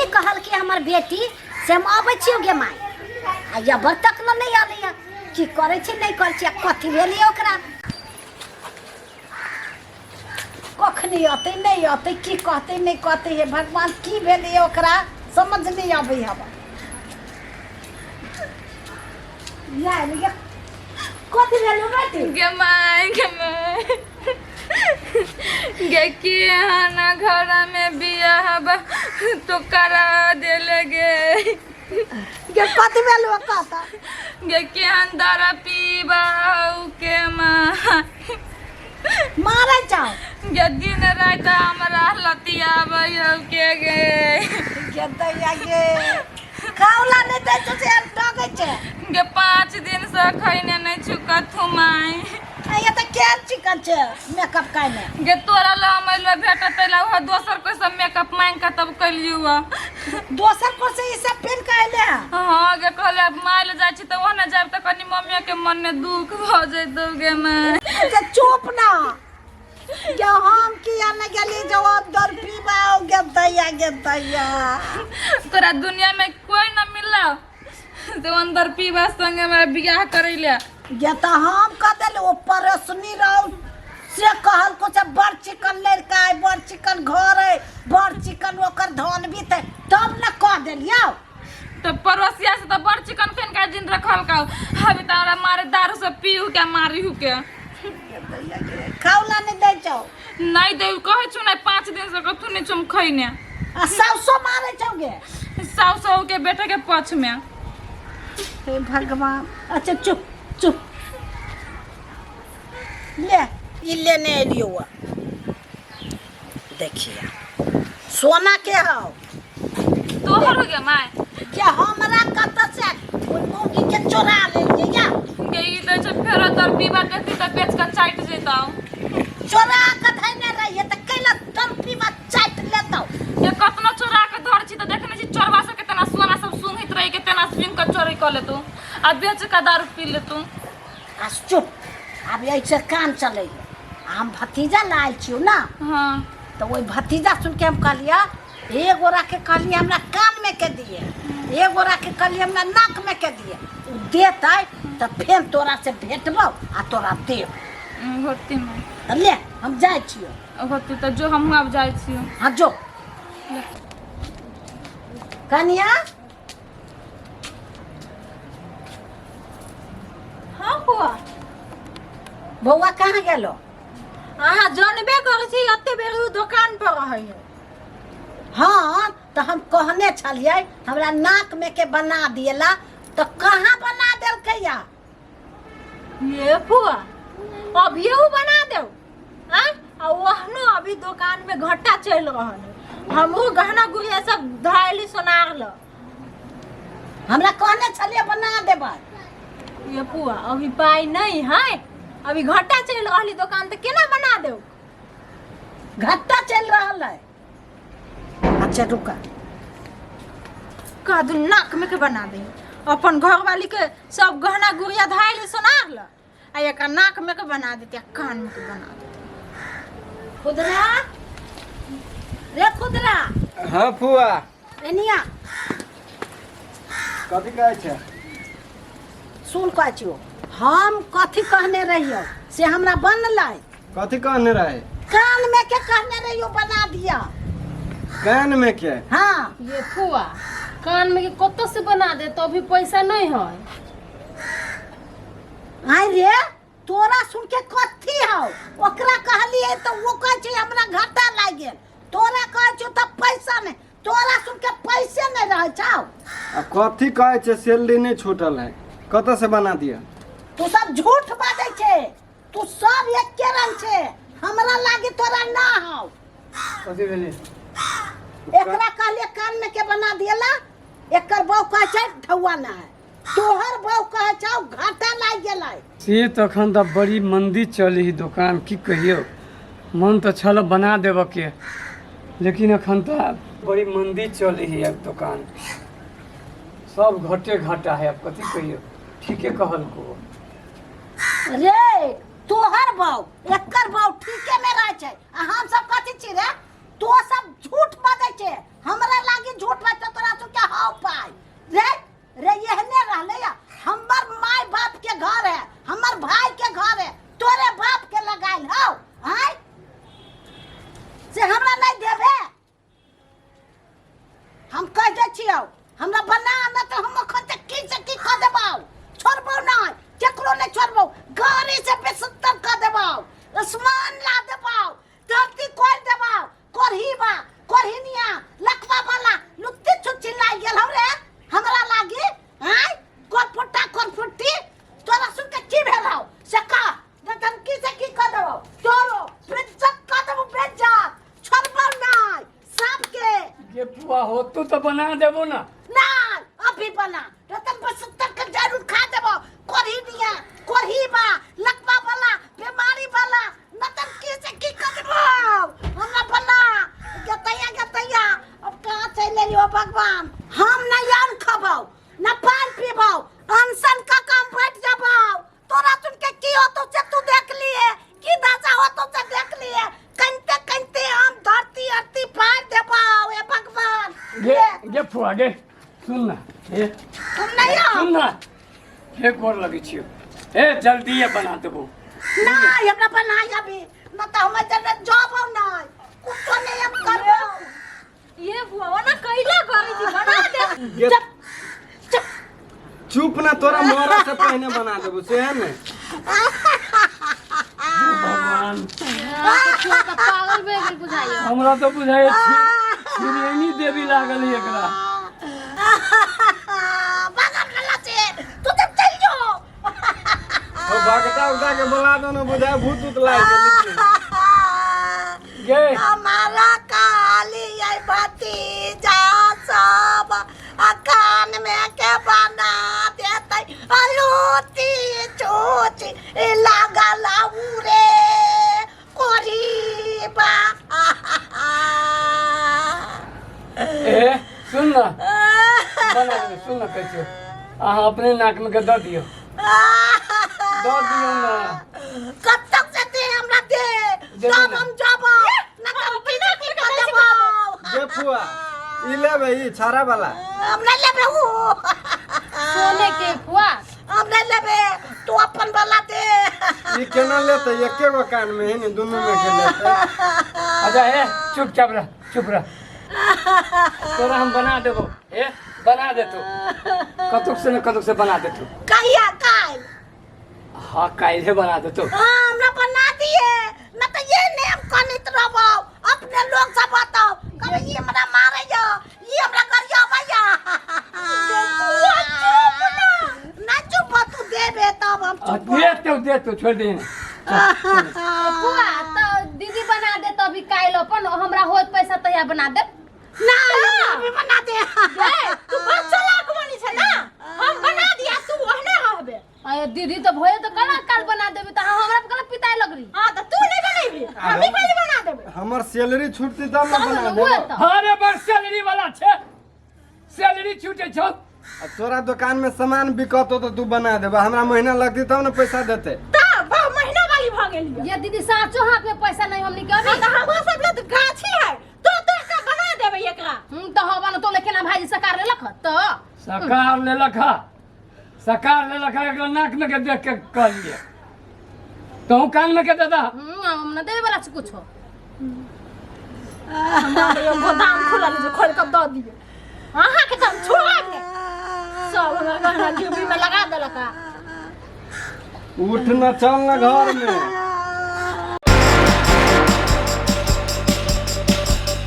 की कहल कि हमर बेटी से हम आबै छियौ गे माय आ अबर तक न नहीं आलैया की करे छी नहीं करे छी कथी भेलिए ओकरा कखनी आते नहीं आते की कहते नहीं कहते हे भगवान की भेलिए ओकरा समझ नहीं आबै हम या लिया कथी भेलो बेटी गे माय गे कि ना घर में बियाह तो करा देले गे कथी भेलो कहता गे कि अंदर पीबा के मारे जाओ गे दिन रात हमरा लतियाबै के गे दैया गे खावला नहीं दे तो से टगे छे गे 5 दिन से खैने नहीं छुकत हुमाई ये तो क्या चिकन छे मेकअप काने गे तोरा ला मैलो भेटत ला हो दोसर को सब मेकअप मांग के तब कलियुआ दोसर को से ई सब पेन काले हां गे कहले माइल जाय छी त ओने जाब त कनी मम्मी के मन में दुख भ जइतो गे माय जे चुप ना या हम किया न गेली जवाब दर पीबाओ गे दैया तोरा दुनिया में कोई न मिलला तो अंदर पीबा संगे में बियाह करैले ये तो हम कह देले ऊपर सुनी रहो से कहल को से बड़ चिकन लड़का है बड़ चिकन घर है बड़ चिकन ओकर धन भी थे तब न कह देलियो तो पड़ोसिया से तो बड़ चिकन फेन का जिन रखल का अभी तारा मारे दारू से पीऊ के मारी हु के खावला नहीं दे जाओ नहीं दे कहे छु नहीं 5 दिन से कथु नहीं छम खइने आ सौसो मारे जाओगे साउ के बेटे के पछ में हे भगवान अच्छा चुप चुप ले इले ने लियो देखिए सोना के हो तोहर हो गया माय क्या हमरा कत से मुर्गी के चोरा ले लिए या के ई दे छ फेर तर पीबा देती त बेच के चाट जेताऊ चोरा के धैने रहिए त कैला तम पीबा चाट लेतौ ये कतना चोरा के धर छी त देखने छी चोरवा से केतना सोना सब सुंघित रही के तना सुंघ के चोरी कर ले तू आ बेच के दारू पी ले तू आ चुप अब ऐसे काम चले हम भतीजा लाल छियो ना हां तो वही भतीजा सुन के हम कहलिया एक गोरा के कहलिए हमरा कान में के दिए एक गोरा के कहलिए हमरा नाक में के दिए उ देतै त फेर तोरा से भेटबो आ तोरा देब होती में ले हम जाय छियो होती त जो हम अब जाय छियो हां जो कनिया हाँ बुआ बौआ कहाँ गेलो अहाँ जानबे करै छी एते बेर उ दुकान पर रहै है हाँ तो हम कहने छलिए हमरा नाक में के बना दिएला तो कहाँ बना देलकैया ये बुआ अब ये बना दो आ वहनो अभी दुकान में घाटा चल रहल है हमहु गहना गुड़िया सब धाइली सोनार ल हमरा कहने छलिए बना देबै ये बुआ अभी पाई नहीं है अभी घाटा चल रहली दुकान तो केना बना दो घाटा चल रहल है अच्छा रुका का दू नाक में के बना दे अपन घर वाली के सब गहना गुड़िया धाइली सोनार ल आ एक नाक में के बना देती कान में के बना दे खुदरा रे खुदरा हाँ फुआ एनिया कथी कहै छै सुन कहै छियो हम कथी कहने रहियो से हमरा बनलै कथी कहने रहे कान में के कहने रहियो बना दिया कान में के हाँ ये फुआ कान में के कत्तो से बना दे तो अभी पैसा नहीं है आई रे तोरा सुन के कथी हो ओकरा कहलिए तो वो कहै छै हमरा घाटा लाग गेल तोरा कहै छौ त पैसा नहीं तोरा सुन के पैसे नहीं रह छौ आ कथी कहै छै सैलरी नहीं छूटल है कत से बना दिया तू सब झूठ बाजै छे तू सब एके रंग छे हमरा लागे तोरा ना हो कथी भेलै एकरा कहलिए कान में के बना दिएला एकर बहू कहै छै ढौआ ना है तोहर बहू कहै छौ घाटा लाग गेलै से तखन तऽ बड़ी मंदी चली ही दुकान की कहियो मन तो छल बना देव के लेकिन अखन तो बड़ी मंदी चली ही अब दुकान सब घटे घाटा है अब कथी कहियो ठीके कहल को रे तोहर बहू एकर बहू ठीके में रह छै आ हम सब कथी छी रे तो सब झूठ बाजै छै हमरा लागी झूठ बाजै छियो हमरा बना न तो हम अखन तक की से की क देबौ छोड़बौ नहीं केकरो नहीं छोड़बौ गाड़ी से बेसत्तर क देबौ आसमान ला देबौ धरती कोड़ देबौ कोरहिनिया लखवा वाला लुत्ती छुच्ची लाई गेल हम रे हमरा लागी हैं कोरफुट्टी तोरा सुन के की भेलौ से का जतन की से की क देबौ तोरो बेइज्जत क देबौ बेइज्जत छोड़बौ नहीं सबके ये पुआ हो तो बना देबो ना नहीं अभी बना रतन बसत्तर के जरूर खा देबो कोरहीबा लकवा वाला बीमारी वाला नतन की से की कर देबो हमरा बना गतैया अब कहां चले लियो भगवान हम न यान खबो न पान पीबो अनशन का काम बैठ जाबो तोरा सुन के की हो तो से तू देख लिए की दशा हो तो से देख लिए कंते हम धरती फाड़ देबो ए भगवान ये पुआ गे सुन ना ये तुम नहीं हो सुन ना एक और लगी छियो ए जल्दी ये बना देबो नहीं हमरा बनाई अभी न तो हम जब जाबो नहीं कुछ नहीं हम करबो ये बुआ ना कैला करी थी बना दे ये चुप ना तोरा मोरा से पहले बना देबो से है ने भगवान पागल बेगल बुझाइए हमरा तो बुझाए श्रीरेणी देवी लागल है एकरा बागा गला से तू तो चल जो तो भागता के बोला दो ना बुझाए भूत लाई के गे हमारा काली आई बाती जा सब अकान में के बना देते अलूती चोची लागल उरे कोरीबा ए सुन ना बना दे सुन ना कैसे अहाँ अपने नाक में के दे दियो ना कब तक से दे हमरा दे तब हम जाबो न तो बिना की कर देबो ये पुआ ई लेबे ई छारा वाला हम नहीं लेबे वो सोने के फुआ हम नहीं लेबे तू अपन वाला दे ई केना लेते एके गो कान में है ने दोनों में के लेते अच्छा ए चुपचाप रह चुप रह तोरा हम बना देबो ए बना दे तू कतुक से बना दे तू कहिया काल हाँ काहे बना दे तू हमरा बना दिए न तो ये नेम कनित रहबो अपने लोग सब बताओ कभी ये हमरा मारे जो ये हमरा करियो भैया ना चुप तू देबे तब हम चुप दे तू छोड़ दे फुआ तो दीदी बना दे तो अभी काइल अपन हमरा होत पैसा तैयार बना दे ना अभी बना दे तू बस चलाक बनी छ ना हम बना दिया तू ओहने रहबे अरे दीदी तो भोए तो काल बना देबे तो हमरा कल पिताई लगरी हां तो तू नहीं बनेबी हम ही पहले बना देबे हमर सैलरी छूटती तब ना बना वो देबो तो अरे बस सैलरी वाला छे सैलरी छूटे छौ आ तोरा दुकान में सामान बिकत हो तो तू बना देबा हमरा महीना लगती तब ना पैसा देते तब महीना वाली भ गेली ये दीदी साचो हाथ में पैसा नहीं हमनी के अभी तो हम सब ले तो गाछी है तो का बना देबे एकरा तो हवा न तो लेकिन ना भाई सकार ले लख तो सकार ले लखा एक नाक में के देख के कह लिए तो कान में के दादा हम न देवे वाला से कुछ हो हमारे यो गोदाम खुलल जे खोल के द दिए अहाँ के हम छोड़ा दे सब हमरा गहना जेबी में लगा देलका उठ न चल न घर में